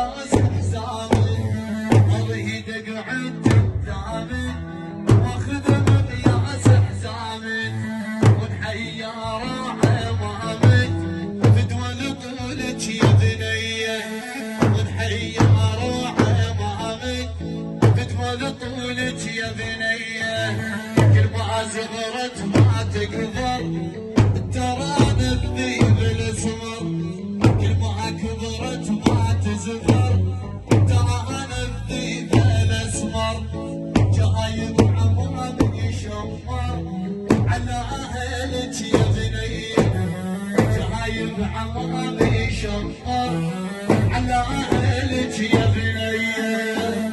الناس حزامي اريد اقعد قدامي واخذ مقياس حزامي ونحير امامي فدوى لطولك يا بنيه ونحير امامي فدوى لطولك يا بنيه كل ما زغرت ما تقدر ترى الذيب الاسمر كل ما كبرت ما تزفر ترى انا الذيب الاسمر جايب عمامي يشمر على اهلك يا بنيه جايب عمامي يشمر على اهلك يا بنيه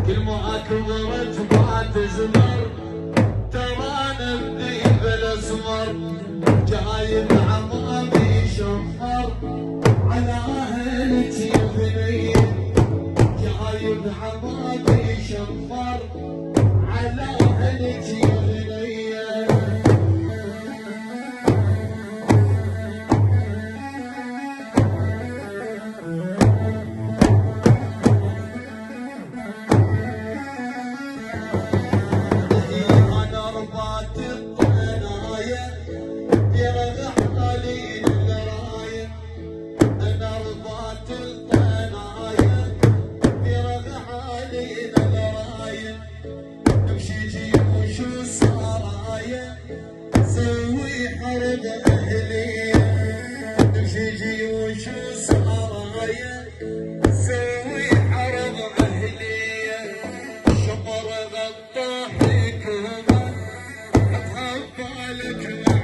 كل ما كبرت ما تزمر ترانا الذيب الاسمر جايب عمامي يشفر على اهلك يا بنيه جايب عمامي يشفر على اهلك يا بنيه سوي حرب اهلي